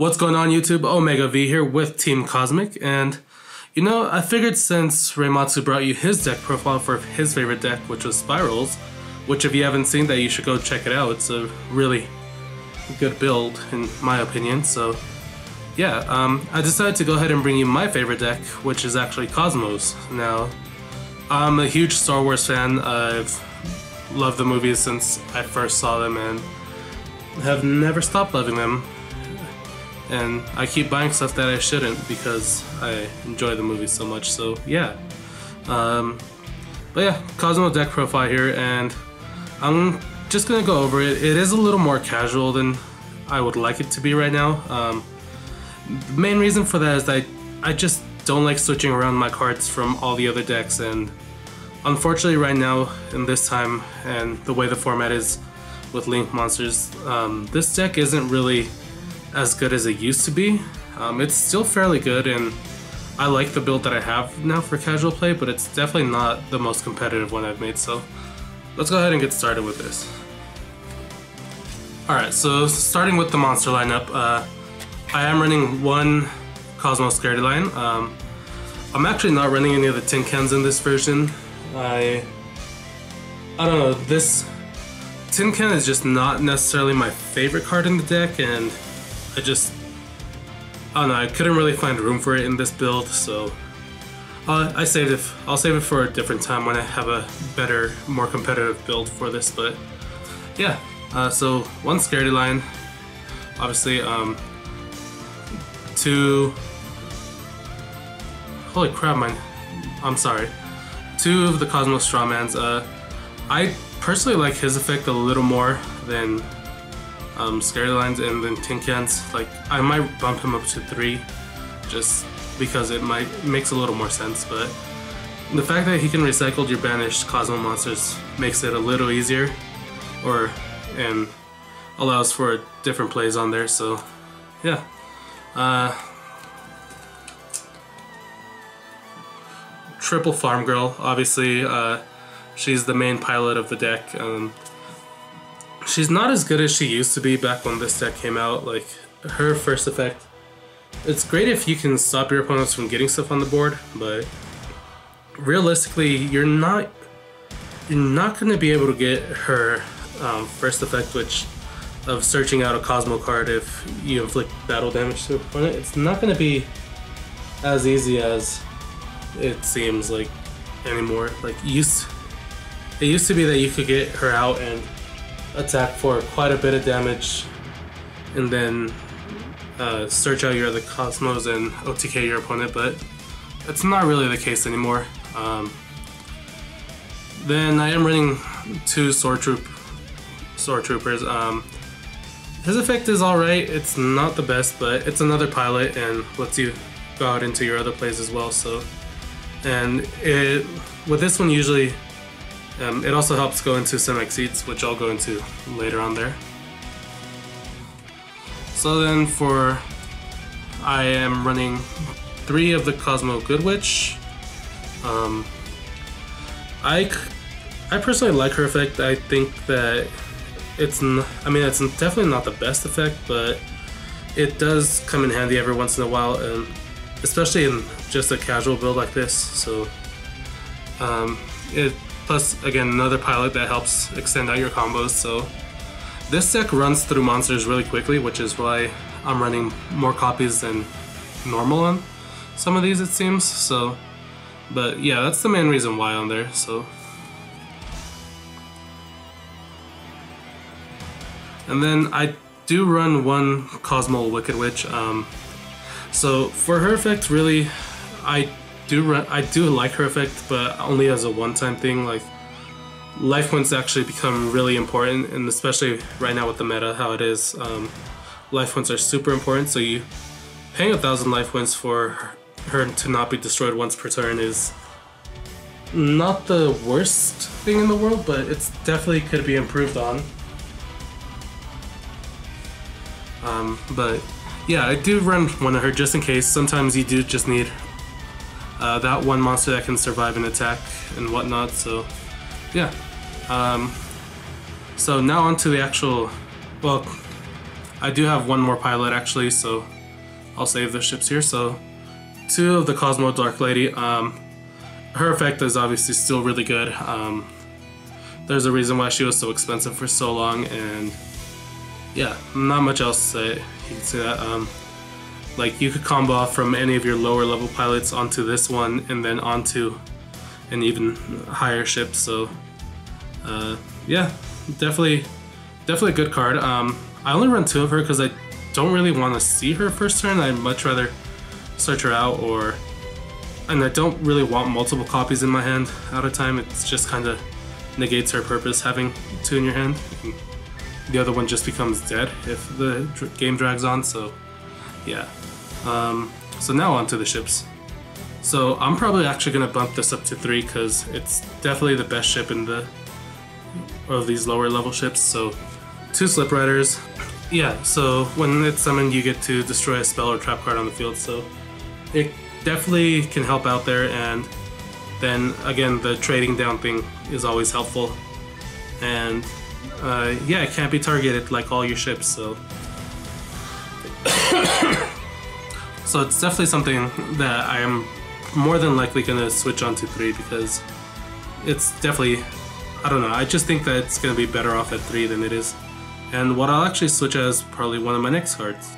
What's going on YouTube? Omega V here with Team Cosmic, and I figured since Reimatsu brought you his deck profile for his favorite deck, which was Spirals, which if you haven't seen that, you should go check it out. It's a really good build in my opinion. So yeah, I decided to go ahead and bring you my favorite deck, which is actually Cosmos. Now, I'm a huge Star Wars fan. I've loved the movies since I first saw them and have never stopped loving them. And I keep buying stuff that I shouldn't because I enjoy the movies so much. So yeah, but yeah, Kozmo Deck profile here, and I'm just gonna go over it. It is a little more casual than I would like it to be right now. The main reason for that is that I just don't like switching around my cards from all the other decks, and unfortunately right now in this time and the way the format is with Link monsters, this deck isn't really as good as it used to be. It's still fairly good, and I like the build that I have now for casual play, but it's definitely not the most competitive one I've made, so let's go ahead and get started with this. Alright, so starting with the monster lineup, I am running one Kozmo Scaredy line. I'm actually not running any of the tin cans in this version. I don't know, this tin can is just not necessarily my favorite card in the deck, and I don't know, I couldn't really find room for it in this build, so I'll save it for a different time when I have a better, more competitive build for this. But yeah, so one Scaredy line, obviously, holy crap, I'm sorry, two of the Cosmos Strawmans. I personally like his effect a little more than Scaredy lines and then tin cans. Like, I might bump him up to 3 just because it makes a little more sense, but the fact that he can recycle your banished Cosmo monsters makes it a little easier, and allows for different plays on there. So yeah, triple Farm Girl, obviously. She's the main pilot of the deck. She's not as good as she used to be back when this deck came out. Like, her first effect, it's great if you can stop your opponents from getting stuff on the board, but realistically, you're not going to be able to get her first effect, which of searching out a Cosmo card if you inflict battle damage to an opponent. It's not going to be as easy as it seems like anymore. Like, it used to be that you could get her out and attack for quite a bit of damage, and then search out your other Cosmos and OTK your opponent, but it's not really the case anymore. Then I am running two Sword Troopers. His effect is alright, it's not the best, but it's another pilot and lets you go out into your other plays as well. So, and with this one usually, it also helps go into some exceeds, which I'll go into later on there. So then I am running 3 of the Kozmo Good Witch. I personally like her effect. I think that it's definitely not the best effect, but it does come in handy every once in a while, and especially in just a casual build like this. So plus, again, another pilot that helps extend out your combos. So this deck runs through monsters really quickly, which is why I'm running more copies than normal on some of these, it seems. So, but yeah, that's the main reason why on there. So, and then I do run one Kozmo Wicked Witch. So for her effect, really, I do like her effect, but only as a one-time thing. Like, life points actually become really important, and especially right now with the meta, how it is, life points are super important. So paying 1,000 life points for her to not be destroyed once per turn is not the worst thing in the world, but it's definitely could be improved on. But yeah, I do run one of her just in case. Sometimes you do just need that one monster that can survive an attack and whatnot. So yeah, so now onto the actual, well, I do have one more pilot actually, so I'll save the ships here. So 2 of the Kozmo Dark Lady. Her effect is obviously still really good. There's a reason why she was so expensive for so long, and yeah, not much else to say. You can say that. Like, you could combo off from any of your lower level pilots onto this one, and then onto an even higher ship. So yeah, definitely a good card. I only run 2 of her because I don't really want to see her first turn. I'd much rather search her out, and I don't really want multiple copies in my hand at a time. It's just kind of negates her purpose having 2 in your hand. The other one just becomes dead if the game drags on. So yeah. So now on to the ships. So I'm probably actually gonna bump this up to 3 because it's definitely the best ship in of these lower level ships. So 2 Slip Riders. Yeah, so when it's summoned you get to destroy a spell or trap card on the field, so it definitely can help out there. And then again, the trading down thing is always helpful. And yeah, it can't be targeted like all your ships, so so it's definitely something that I am more than likely gonna switch on to 3 because it's definitely, I don't know, I just think that it's gonna be better off at 3 than it is. And what I'll actually switch as probably one of my next cards.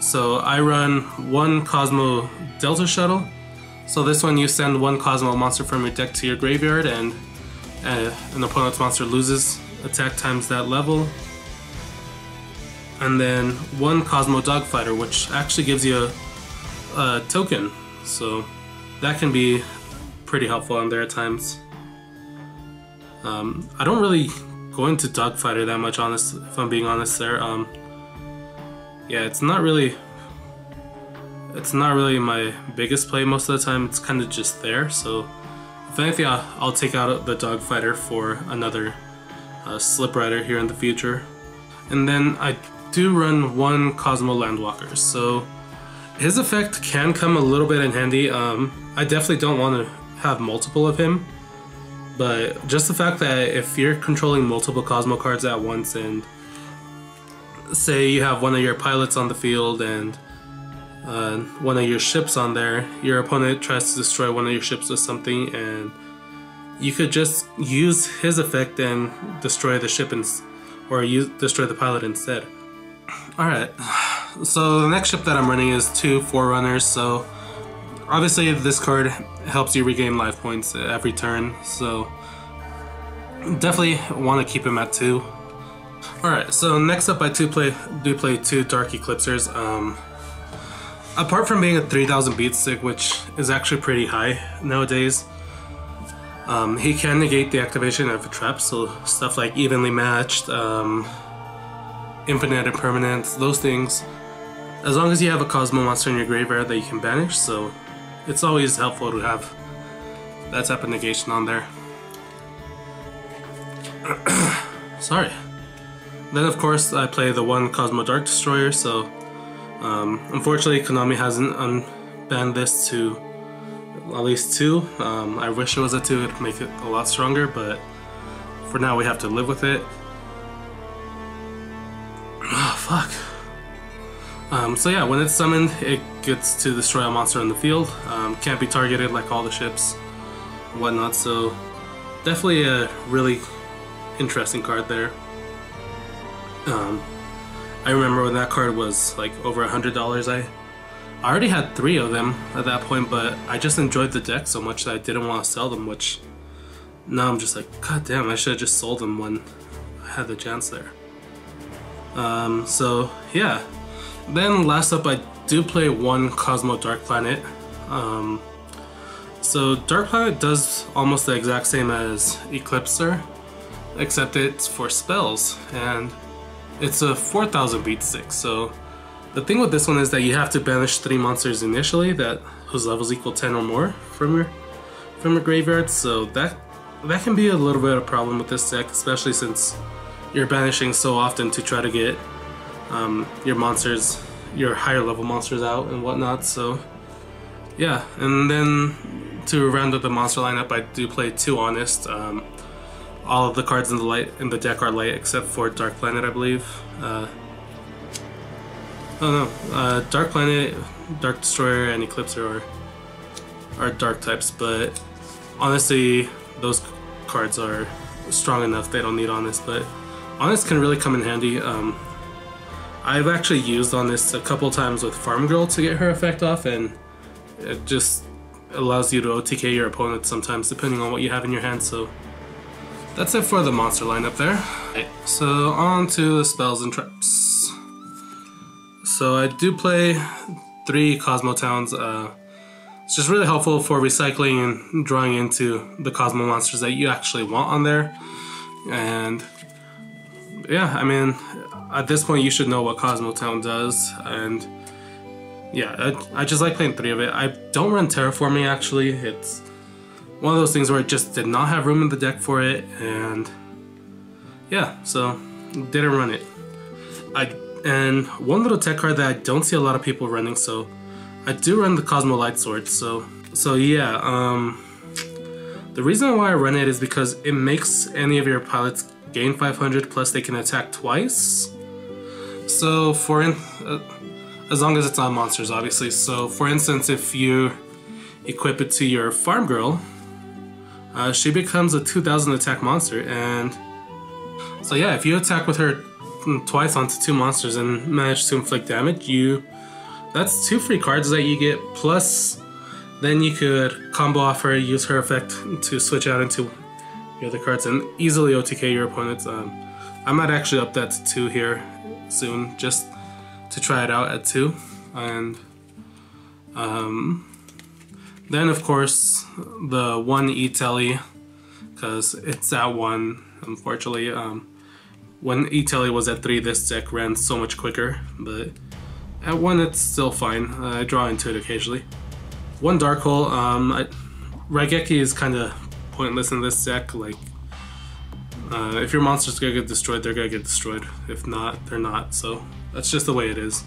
So I run 1 Kozmo Delta Shuttle. So this one, you send 1 Kozmo monster from your deck to your graveyard, and an opponent's monster loses attack times that level. And then 1 Kozmo Dogfighter, which actually gives you a token. So that can be pretty helpful on there at times. I don't really go into Dogfighter that much, if I'm being honest there. Yeah, it's not really my biggest play most of the time. It's kind of just there. So if anything, I'll take out the Dogfighter for another Slip Rider here in the future. And then I do run 1 Kozmo Landwalker. So his effect can come a little bit in handy. I definitely don't want to have multiple of him, but just the fact that if you're controlling multiple Kozmo cards at once, and say you have one of your pilots on the field and one of your ships on there, your opponent tries to destroy one of your ships with something, and you could just use his effect and destroy the ship or destroy the pilot instead. Alright, so the next ship that I'm running is 2 Forerunners. So obviously this card helps you regain life points every turn, so definitely want to keep him at 2. Alright, so next up I do play 2 Dark Eclipsers. Apart from being a 3000 beat stick, which is actually pretty high nowadays, he can negate the activation of a trap, so stuff like Evenly Matched, Infinite Impermanence, those things, as long as you have a Kozmo monster in your graveyard that you can banish, so it's always helpful to have that type of negation on there. Sorry. Then of course I play the 1 Kozmo Dark Destroyer, so unfortunately Konami hasn't unbanned this to at least 2. I wish it was a 2, it'd make it a lot stronger, but for now we have to live with it. Oh, fuck. So yeah, when it's summoned, it gets to destroy a monster in the field. Can't be targeted like all the ships and whatnot, so definitely a really interesting card there. I remember when that card was like over $100. I already had 3 of them at that point, but I just enjoyed the deck so much that I didn't want to sell them, which now I'm just like, god damn, I should have just sold them when I had the chance there. So yeah. Then last up I do play 1 Kozmo Dark Planet. So Dark Planet does almost the exact same as Eclipser, except it's for spells, and it's a 4000 beat stick. So the thing with this one is that you have to banish 3 monsters initially whose levels equal 10 or more from your graveyard, so that can be a little bit of a problem with this deck, especially since you're banishing so often to try to get your higher level monsters out and whatnot. So yeah, and then to round up the monster lineup, I do play 2 Honest. All of the cards in the deck are light except for Dark Planet, I believe. Oh no, Dark Planet, Dark Destroyer, and Eclipser are dark types, but honestly, those cards are strong enough, they don't need Honest, but Honest can really come in handy. I've actually used Honest a couple times with Farm Girl to get her effect off, and it just allows you to OTK your opponent sometimes depending on what you have in your hand, so that's it for the monster lineup there. Right, so on to the spells and traps. So I do play 3 Kozmo Towns. It's just really helpful for recycling and drawing into the Kozmo monsters that you actually want on there. And yeah, I mean, at this point you should know what Kozmo Town does, and yeah, I just like playing 3 of it. I don't run Terraforming actually. It's one of those things where it just did not have room in the deck for it, and yeah, so didn't run it. And one little tech card that I don't see a lot of people running, so I do run the Kozmo Light Sword. So yeah, the reason why I run it is because it makes any of your pilots gain 500, plus they can attack twice. So as long as it's on monsters, obviously. So for instance, if you equip it to your Farm Girl, she becomes a 2000 attack monster, and so yeah, if you attack with her twice onto 2 monsters and manage to inflict damage, that's 2 free cards that you get, plus then you could combo off her, use her effect to switch out into your other cards and easily OTK your opponents. I might actually up that to 2 here soon, just to try it out at 2. And then of course the 1 E-Telly, because it's at 1, unfortunately. When E-Telly was at 3, this deck ran so much quicker, but at 1 it's still fine. I draw into it occasionally. 1 Dark Hole. Raigeki is kind of pointless in this deck. Like, if your monster's gonna get destroyed, they're gonna get destroyed. If not, they're not. So that's just the way it is.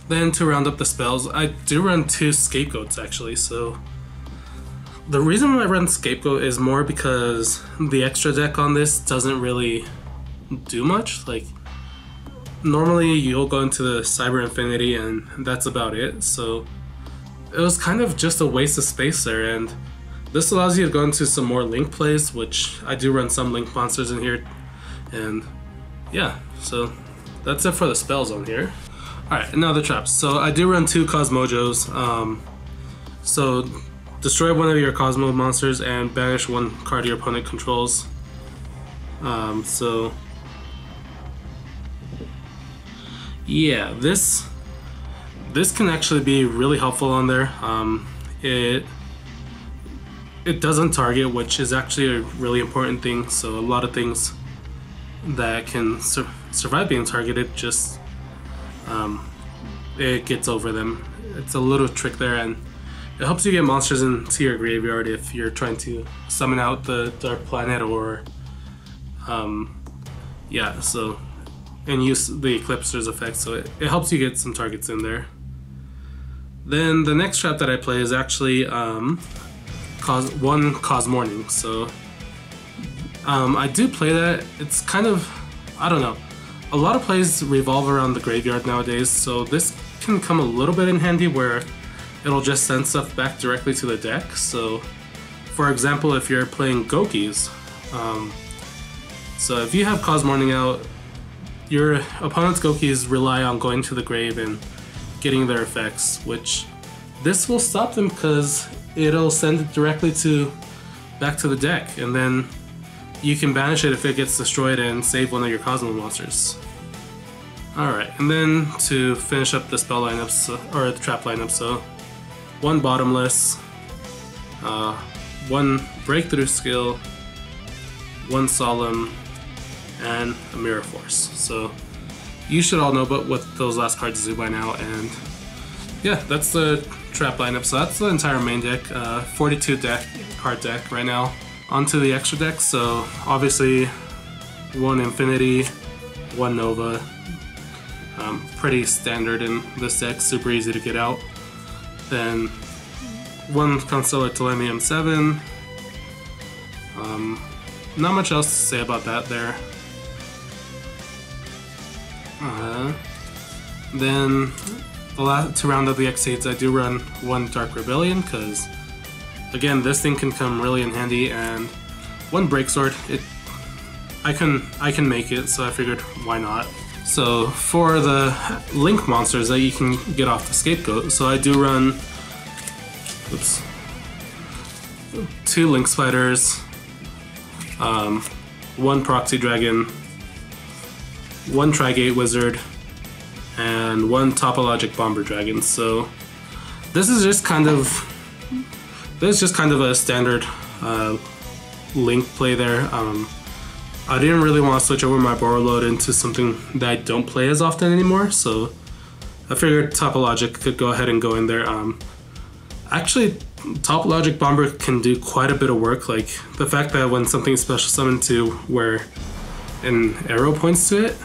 Then to round up the spells, I do run 2 Scapegoats actually. So the reason why I run Scapegoat is more because the extra deck on this doesn't really do much. Like, normally you'll go into the Cyber Infinity and that's about it. So it was kind of just a waste of space there, and this allows you to go into some more Link plays, which I do run some Link monsters in here. And yeah, so that's it for the spells on here. Alright, now the traps. So I do run 2 Cosmojos. So destroy one of your Kozmo monsters and banish 1 card your opponent controls. So yeah, this can actually be really helpful on there. It doesn't target, which is actually a really important thing. So a lot of things that can survive being targeted, just it gets over them. It's a little trick there, and it helps you get monsters into your graveyard if you're trying to summon out the Dark Planet, or yeah, so, and use the Eclipser's effect, so it helps you get some targets in there. Then the next trap that I play is actually 1 Cosmorning. So I do play that. It's kind of, I don't know, a lot of plays revolve around the graveyard nowadays, so this can come a little bit in handy where it'll just send stuff back directly to the deck. So for example, if you're playing Gokis, so if you have Cosmorning out, your opponent's Gokis rely on going to the grave and getting their effects, which this will stop them because it'll send it directly back to the deck, and then you can banish it if it gets destroyed and save one of your Kozmo monsters. Alright, and then to finish up the spell lineups, or the trap lineup, so 1 Bottomless, 1 Breakthrough Skill, 1 Solemn, and a Mirror Force. So you should all know about what those last cards do by now, and yeah, that's the trap lineup. So that's the entire main deck, 42 card deck right now. Onto the extra deck, so obviously 1 Infinity, 1 Nova, pretty standard in this deck, super easy to get out. Then 1 Constellatolemium 7, not much else to say about that there. Then to round up the X8s, I do run one Dark Rebellion because, again, this thing can come really in handy, and one Break Sword. I can make it, so I figured why not. So for the Link monsters that you can get off the Scapegoat, so I do run, oops, 2 Link Spiders, 1 Proxy Dragon, 1 Trigate Wizard, and 1 Topologic Bomber Dragon. So this is just kind of a standard Link play there. I didn't really want to switch over my board load into something that I don't play as often anymore, so I figured Topologic could go ahead and go in there. Actually, Topologic Bomber can do quite a bit of work, like the fact that when something's special summoned to where an arrow points to it,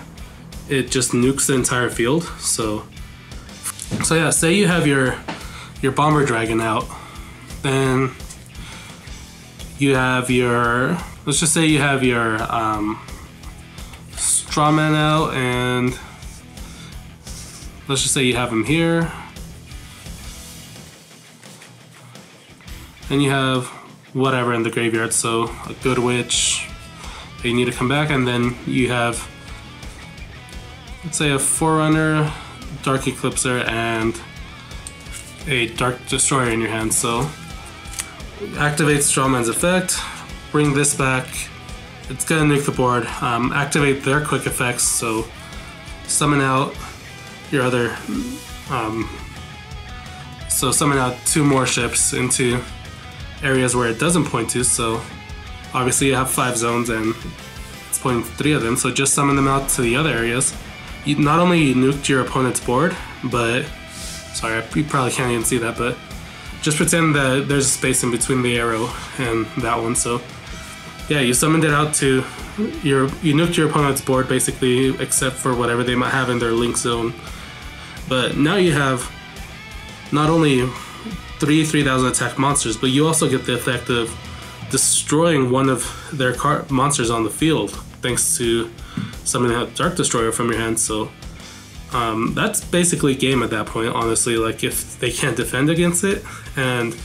it just nukes the entire field. So yeah, say you have your Bomber Dragon out, then you have your, let's just say you have your Strawman out, and let's just say you have him here, and you have whatever in the graveyard, so a Good Witch that you need to come back, and then you have, let's say, a Forerunner, Dark Eclipser, and a Dark Destroyer in your hand. So activate Strawman's effect, bring this back, it's gonna nuke the board, activate their quick effects, so summon out your other, so summon out 2 more ships into areas where it doesn't point to, so obviously you have 5 zones and it's pointing to 3 of them, so just summon them out to the other areas. You not only nuked your opponent's board, but, sorry, you probably can't even see that, but just pretend that there's a space in between the arrow and that one. So yeah, you summoned it out to you nuked your opponent's board basically, except for whatever they might have in their link zone. But now you have not only 3,000 attack monsters, but you also get the effect of destroying one of their monsters on the field thanks to summoning out Dark Destroyer from your hand. So that's basically game at that point, honestly, like if they can't defend against it. And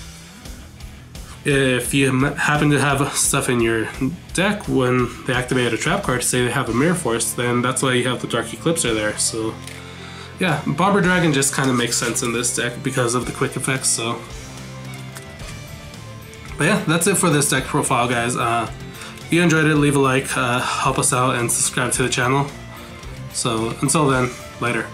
if you happen to have stuff in your deck when they activate a trap card, say they have a Mirror Force, then that's why you have the Dark Eclipser there. So yeah, Bomber Dragon just kind of makes sense in this deck because of the quick effects. So, but yeah, that's it for this deck profile, guys. If you enjoyed it, leave a like, help us out, and subscribe to the channel. So until then, later.